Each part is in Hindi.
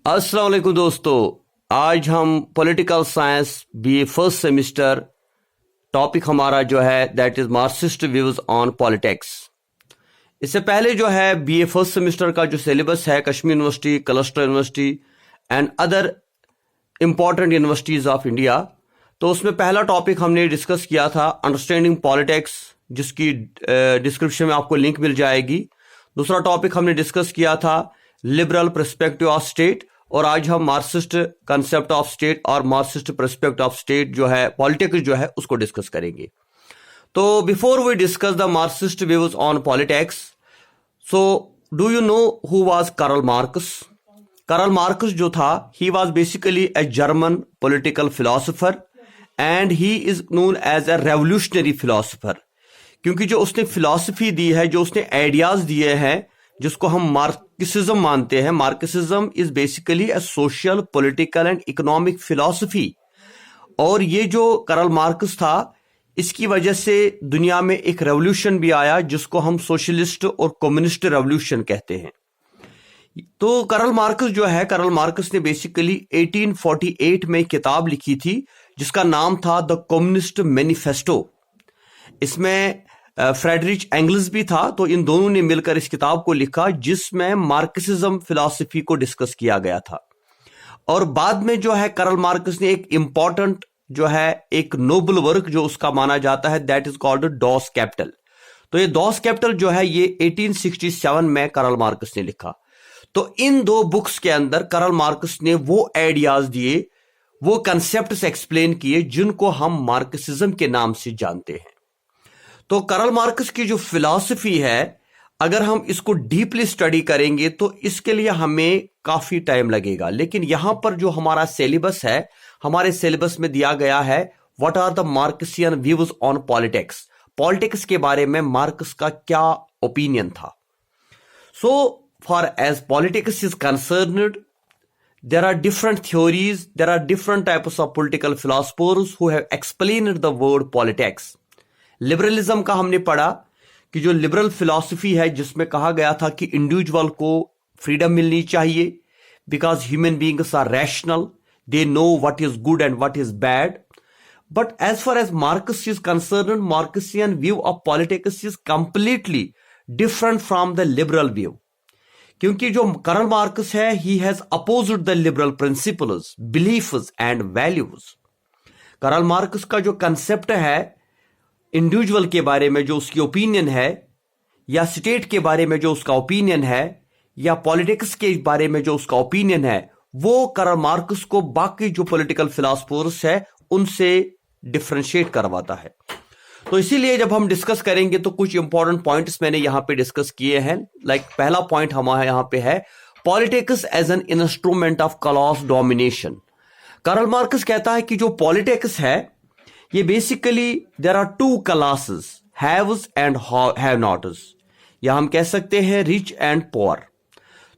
अस्सलाम वालेकुम दोस्तों, आज हम political science BA first semester topic हमारा जो है that is Marxist views on politics. इससे पहले जो है बीए फर्स्ट सेमेस्टर का जो सिलेबस है Kashmir university, cluster university and other important universities of India, तो उसमें पहला टॉपिक हमने डिस्कस किया था अंडरस्टैंडिंग पॉलिटिक्स, जिसकी डिस्क्रिप्शन में आपको लिंक मिल जाएगी। दूसरा टॉपिक हमने डिस्कस किया था लिबरल पर्सपेक्टिव ऑफ स्टेट, और आज हम मार्क्सिस्ट कंसेप्ट ऑफ स्टेट और मार्क्सिस्ट पर्सपेक्ट ऑफ स्टेट जो है पॉलिटिक्स जो है उसको डिस्कस करेंगे। तो before we discuss the Marxist views on politics, so do you know who was Karl Marx? Karl Marx जो था, he was basically a German political philosopher and he is known as a revolutionary philosopher, क्योंकि जो उसने फिलॉसफी दी है, जो उसने आइडियाज दिए हैं, जिसको हम मार्क्सिज्म मानते हैं। Marxism is basically a social, political and economic philosophy. और ये जो कार्ल मार्क्स था, इसकी वजह से दुनिया में एक रेवोल्यूशन भी आया जिसको हम सोशलिस्ट और कम्युनिस्ट रेवोल्यूशन कहते हैं। तो कार्ल मार्क्स जो है, कार्ल मार्क्स ने बेसिकली 1848 में किताब लिखी थी जिसका नाम था द कम्युनिस्ट मैनिफेस्टो। इसमें फ्रेडरिच एंगल्स भी था, तो इन दोनों ने मिलकर इस किताब को लिखा जिसमें मार्क्सिज्म फिलॉसफी को डिस्कस किया गया था। और बाद में जो है कार्ल मार्क्स ने एक इंपॉर्टेंट जो है एक नोबल वर्क जो उसका माना जाता है that is called Das Kapital. तो ये डॉस कैपिटल जो है ये 1867 में कार्ल मार्क्स ने लिखा। तो इन दो बुक्स के अंदर कार्ल मार्क्स ने वो आइडियाज दिए, वो कंसेप्ट्स एक्सप्लेन किए जिनको हम मार्क्सिज्म के नाम से जानते हैं। तो कार्ल मार्क्स की जो फिलॉसफी है, अगर हम इसको डीपली स्टडी करेंगे तो इसके लिए हमें काफी टाइम लगेगा। लेकिन यहां पर जो हमारा सिलेबस है, हमारे सिलेबस में दिया गया है what are the Marxian views on politics. Politics के बारे में मार्क्स का क्या ओपिनियन था। So far as politics is concerned, there are different theories, there are different types of political philosophers who have explained the word politics. Liberalism का हमने पढ़ा कि जो लिबरल फिलॉसफी है जिसमें कहा गया था कि इंडिविजुअल को फ्रीडम मिलनी चाहिए because human beings are rational, they know what is good and what is bad. But as far as Marx is concern, Marxian view of politics is completely different from the liberal view, क्योंकि जो कार्ल मार्क्स है he has opposed the liberal principles, beliefs and values. Karl Marx का जो कंसेप्ट है इंडिविजुअल के बारे में जो उसकी ओपिनियन है, या स्टेट के बारे में जो उसका ओपिनियन है, या पॉलिटिक्स के बारे में जो उसका ओपिनियन है, वो कार्ल मार्क्स को बाकी जो पॉलिटिकल फिलोसफर्स है उनसे डिफरेंशिएट करवाता है। तो इसीलिए जब हम डिस्कस करेंगे तो कुछ इंपॉर्टेंट पॉइंट्स मैंने यहां पे डिस्कस किए हैं। लाइक पहला पॉइंट हमारा यहां पे है politics as an instrument of class domination. Karl Marx कहता है कि जो पॉलिटिक्स है ये basically there are two classes, haves and have nots, या हम कह सकते हैं रिच एंड पुअर।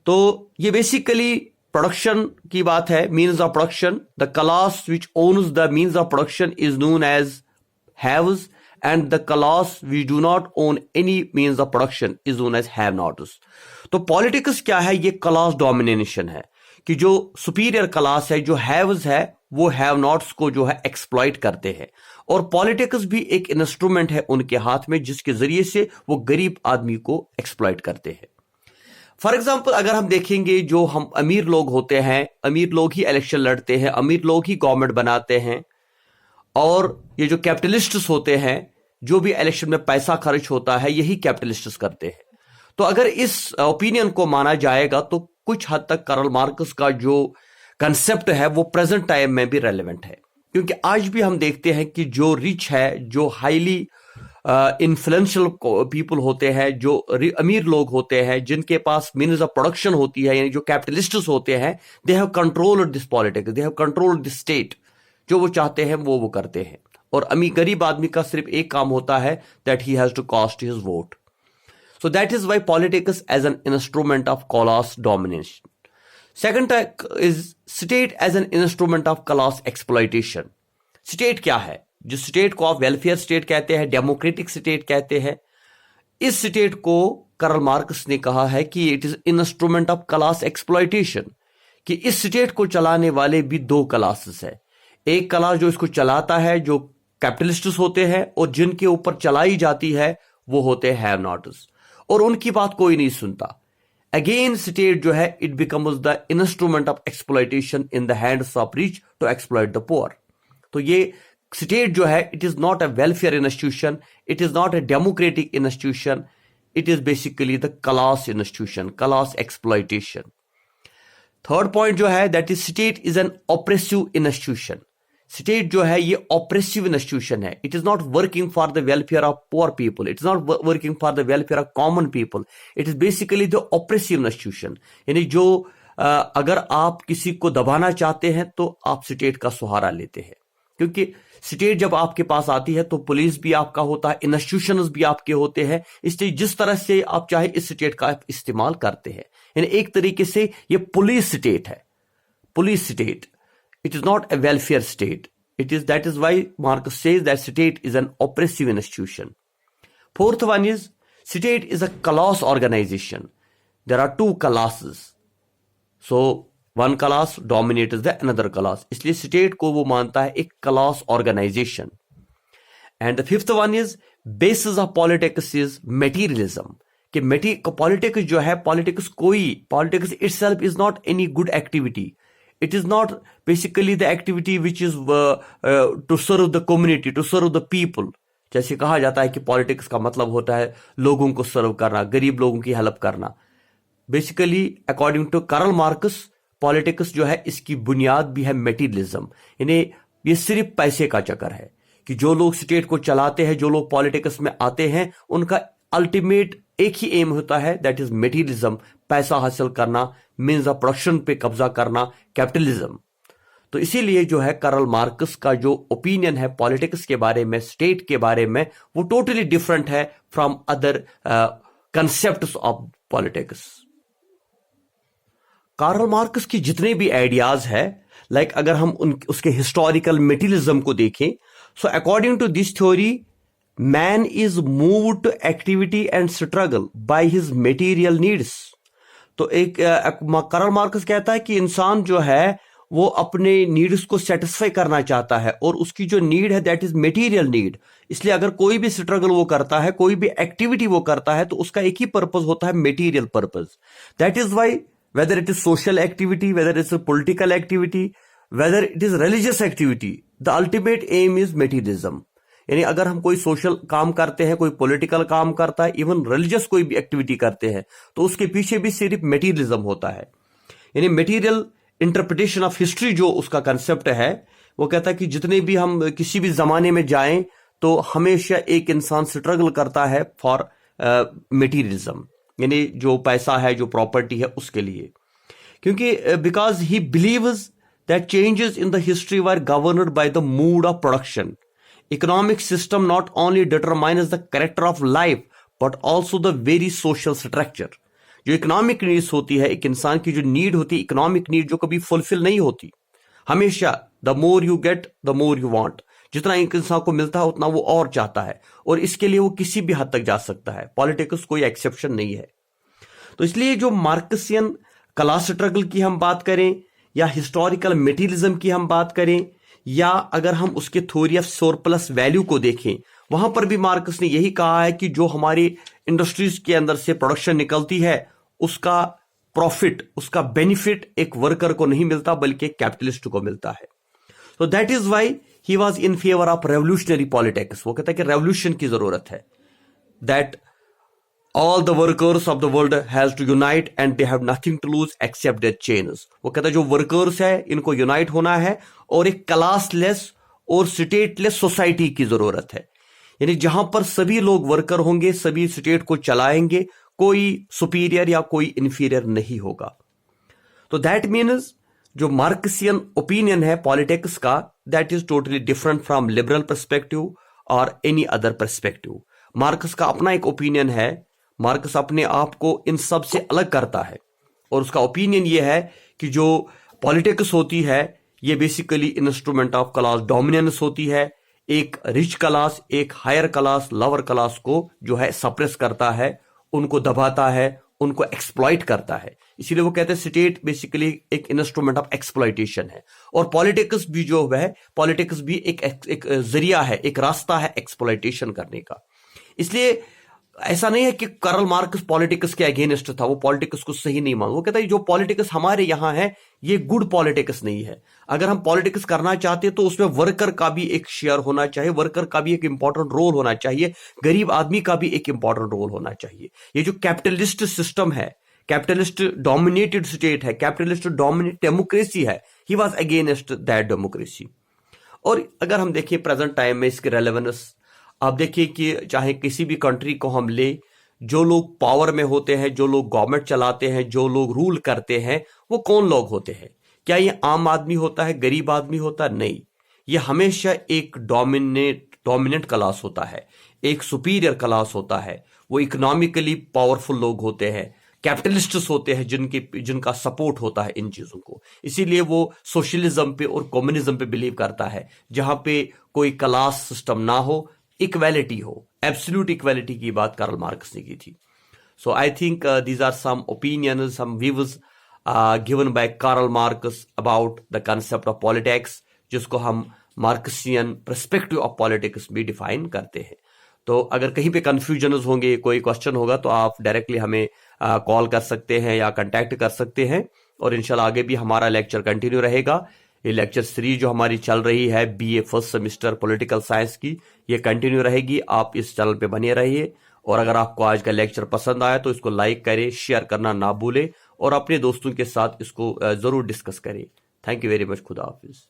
तो ये बेसिकली प्रोडक्शन की बात है, means of production. The class which owns the means of production is known as haves and the class we do not own any means of production is known as have nots. तो पॉलिटिक्स क्या है? ये क्लास डोमिनेशन है कि जो सुपीरियर क्लास है, जो हैव्स है, वो हैव नॉट्स को जो है एक्सप्लॉइट करते हैं। और पॉलिटिक्स भी एक इंस्ट्रूमेंट है उनके हाथ में जिसके जरिए से वो गरीब आदमी को एक्सप्लॉइट करते हैं। फॉर एग्जाम्पल अगर हम देखेंगे, जो हम अमीर लोग होते हैं, अमीर लोग ही इलेक्शन लड़ते हैं, अमीर लोग ही गवर्नमेंट बनाते हैं, और ये जो कैपिटलिस्ट्स होते हैं, जो भी इलेक्शन में पैसा खर्च होता है, यही कैपिटलिस्ट्स करते हैं। तो अगर इस ओपिनियन को माना जाएगा तो कुछ हद तक कार्ल मार्क्स का जो कंसेप्ट है वो प्रेजेंट टाइम में भी रेलेवेंट है, क्योंकि आज भी हम देखते हैं कि जो रिच है, जो हाईली इन्फ्लुएंशियल पीपल होते हैं, जो अमीर लोग होते हैं, जिनके पास मीन्स ऑफ प्रोडक्शन होती है, यानी जो कैपिटलिस्ट्स होते हैं, they have controlled this politics, they have controlled this state. जो वो चाहते हैं वो करते हैं। और गरीब आदमी का सिर्फ एक काम होता है that he has to cost his vote. So that is why politics as an instrument of class domination. Second is state as an instrument of class exploitation. State क्या है? जो स्टेट को आप वेलफेयर स्टेट कहते हैं, डेमोक्रेटिक स्टेट कहते हैं, इस स्टेट को कार्ल मार्क्स ने कहा है कि it is instrument of class exploitation, कि इस स्टेट को चलाने वाले भी दो क्लासेस है। एक क्लास जो इसको चलाता है, जो कैपिटलिस्ट्स होते हैं, और जिनके ऊपर चलाई जाती है वो होते हैं हैव नॉट्स, और उनकी बात कोई नहीं सुनता। अगेन स्टेट जो है it becomes the instrument of exploitation in the hands of rich to exploit the poor. तो ये स्टेट जो है it is not a welfare institution, it is not a democratic institution, it is basically the class institution, class exploitation. Third point जो है that is state is an oppressive institution. State जो है ये ऑपरेसिव इंस्टीट्यूशन है। It is not working for the welfare of poor people, it is not working for the welfare of common people, it is basically the oppressive institution. यानी जो अगर आप किसी को दबाना चाहते हैं तो आप स्टेट का सहारा लेते हैं, क्योंकि स्टेट जब आपके पास आती है तो पुलिस भी आपका होता है, इंस्टीट्यूशंस भी आपके होते हैं, इसलिए जिस तरह से आप चाहे इस स्टेट का आप इस्तेमाल करते हैं। यानी एक तरीके से ये पुलिस स्टेट है, police state. It is not a welfare state. That is why Marx says that state is an oppressive institution. Fourth one is state is a class organization. There are two classes. So one class dominates the another class. इसलिए state को वो मानता है एक class organization. And the fifth one is basis of politics is materialism. कि politics जो है, politics itself is not any good activity. It is not basically the activity which is to serve the community, to serve the people. जैसे कहा जाता है कि पॉलिटिक्स का मतलब होता है लोगों को सर्व करना, गरीब लोगों की हेल्प करना। Basically according to Karl Marx, politics जो है इसकी बुनियाद भी है मेटीरियलिज्म। यानी ये सिर्फ पैसे का चक्कर है कि जो लोग स्टेट को चलाते हैं, जो लोग पॉलिटिक्स में आते हैं, उनका अल्टीमेट एक ही एम होता है, दैट इज मेटीरियलिज्म, पैसा हासिल करना, मीन्स ऑफ प्रोडक्शन पे कब्जा करना, कैपिटलिज्म। तो इसीलिए जो है कार्ल मार्क्स का जो ओपिनियन है पॉलिटिक्स के बारे में, स्टेट के बारे में, वो टोटली डिफरेंट है from other concepts of politics. Karl Marx की जितने भी आइडियाज है, लाइक अगर हम उसके हिस्टोरिकल मेटीरियलिज्म को देखें, so according to this theory man is moved to activity and struggle by his material needs. तो एक कार्ल मार्क्स कहता है कि इंसान जो है वो अपने नीड्स को सेटिस्फाई करना चाहता है, और उसकी जो नीड है दैट इज मेटीरियल नीड। इसलिए अगर कोई भी स्ट्रगल वो करता है, कोई भी एक्टिविटी वो करता है, तो उसका एक ही पर्पस होता है, material purpose. That is why whether it is social activity, whether it is political activity, whether it is religious activity, the ultimate aim is materialism. यानी अगर हम कोई सोशल काम करते हैं, कोई पॉलिटिकल काम करता है, इवन रिलीजियस कोई भी एक्टिविटी करते हैं, तो उसके पीछे भी सिर्फ मेटीरियलिज्म होता है। यानी मेटीरियल इंटरप्रिटेशन ऑफ हिस्ट्री जो उसका कंसेप्ट है, वो कहता है कि जितने भी हम किसी भी जमाने में जाएं तो हमेशा एक इंसान स्ट्रगल करता है फॉर मेटीरियलिज्म, यानी जो पैसा है, जो प्रॉपर्टी है, उसके लिए। क्योंकि because he believes that changes in the history were governed by the mood off production. Economic system not only determines the character of life but also the very social structure. जो इकोनॉमिक नीड्स होती है, एक इंसान की जो नीड होती है, इकोनॉमिक नीड जो कभी फुलफिल नहीं होती, हमेशा the more you get the more you want. जितना एक इंसान को मिलता है उतना वो और चाहता है, और इसके लिए वो किसी भी हद तक जा सकता है। पॉलिटिक्स कोई एक्सेप्शन नहीं है। तो इसलिए जो मार्क्सियन क्लास स्ट्रगल की हम बात करें, या हिस्टोरिकल मेटीरियलिज्म की हम बात करें, या अगर हम उसके थ्योरी ऑफ सरप्लस वैल्यू को देखें, वहां पर भी मार्क्स ने यही कहा है कि जो हमारी इंडस्ट्रीज के अंदर से प्रोडक्शन निकलती है, उसका प्रॉफिट, उसका बेनिफिट एक वर्कर को नहीं मिलता बल्कि कैपिटलिस्ट को मिलता है। तो that is why he was in favour of revolutionary politics. वो कहता है कि रेवोल्यूशन की जरूरत है, that all the workers of the world has to unite and they have nothing to lose except their chains। वो कहता है जो वर्कर्स है इनको यूनाइट होना है, और एक क्लासलेस और स्टेटलेस सोसाइटी की जरूरत है। यानी जहां पर सभी लोग वर्कर होंगे, सभी स्टेट को चलाएंगे, कोई सुपीरियर या कोई इंफीरियर नहीं होगा। तो दैट मीन्स जो मार्क्सियन ओपिनियन है पॉलिटिक्स का, that is totally different from liberal perspective और एनी अदर पर्सपेक्टिव। मार्क्स का अपना एक ओपिनियन है, मार्क्स अपने आप को इन सब से अलग करता है, और उसका ओपिनियन ये है कि जो पॉलिटिक्स होती है ये basically instrument of class dominance होती है। एक रिच क्लास, एक हायर क्लास, लोअर क्लास को जो है सप्रेस करता है, उनको दबाता है, उनको एक्सप्लॉइट करता है। इसीलिए वो कहते हैं स्टेट बेसिकली एक इंस्ट्रूमेंट ऑफ एक्सप्लॉइटेशन है, और पॉलिटिक्स भी जो है, पॉलिटिक्स भी एक जरिया है, एक रास्ता है एक्सप्लॉइटेशन करने का। इसलिए ऐसा नहीं है कि कार्ल मार्क्स पॉलिटिक्स के अगेंस्ट था, वो पॉलिटिक्स को सही नहीं मान, वो कहता है जो पॉलिटिक्स हमारे यहां है ये गुड पॉलिटिक्स नहीं है। अगर हम पॉलिटिक्स करना चाहते हैं तो उसमें वर्कर का भी एक शेयर होना चाहिए, वर्कर का भी एक इंपॉर्टेंट रोल होना चाहिए, गरीब आदमी का भी एक इंपॉर्टेंट रोल होना चाहिए। ये जो कैपिटलिस्ट सिस्टम है, कैपिटलिस्ट डोमिनेटेड स्टेट है, कैपिटलिस्ट डोमिनेट डेमोक्रेसी है, he was against that democracy. और अगर हम देखें प्रेजेंट टाइम में इसकी रेलेवेंस, आप देखिए कि चाहे किसी भी कंट्री को हम ले, जो लोग पावर में होते हैं, जो लोग गवर्नमेंट चलाते हैं, जो लोग रूल करते हैं, वो कौन लोग होते हैं? क्या ये आम आदमी होता है, गरीब आदमी होता है? नहीं, ये हमेशा एक डोमिनेंट क्लास होता है, एक सुपीरियर क्लास होता है। वो इकोनॉमिकली पावरफुल लोग होते हैं, कैपिटलिस्ट्स होते हैं, जिनका सपोर्ट होता है इन चीजों को। इसीलिए वो सोशलिज्म पे और कम्युनिज्म पे बिलीव करता है, जहां पे कोई क्लास सिस्टम ना हो, इक्वालिटी हो, एब्सोल्यूट इक्वालिटी की बात कार्ल मार्क्स ने की थी। So I think these are some opinions, some views given by Karl Marx about the concept of politics, जिसको हम मार्क्सियन पर्सपेक्टिव ऑफ पॉलिटिक्स भी डिफाइन करते हैं। तो अगर कहीं पे कंफ्यूजन होंगे, कोई क्वेश्चन होगा, तो आप डायरेक्टली हमें कॉल कर सकते हैं या कांटेक्ट कर सकते हैं, और इंशाल्लाह आगे भी हमारा लेक्चर कंटिन्यू रहेगा। ये लेक्चर सीरीज जो हमारी चल रही है BA first semester political science की, ये कंटिन्यू रहेगी। आप इस चैनल पे बने रहिए, और अगर आपको आज का लेक्चर पसंद आया तो इसको लाइक करें, शेयर करना ना भूलें, और अपने दोस्तों के साथ इसको जरूर डिस्कस करें। Thank you very much. खुदा हाफिज।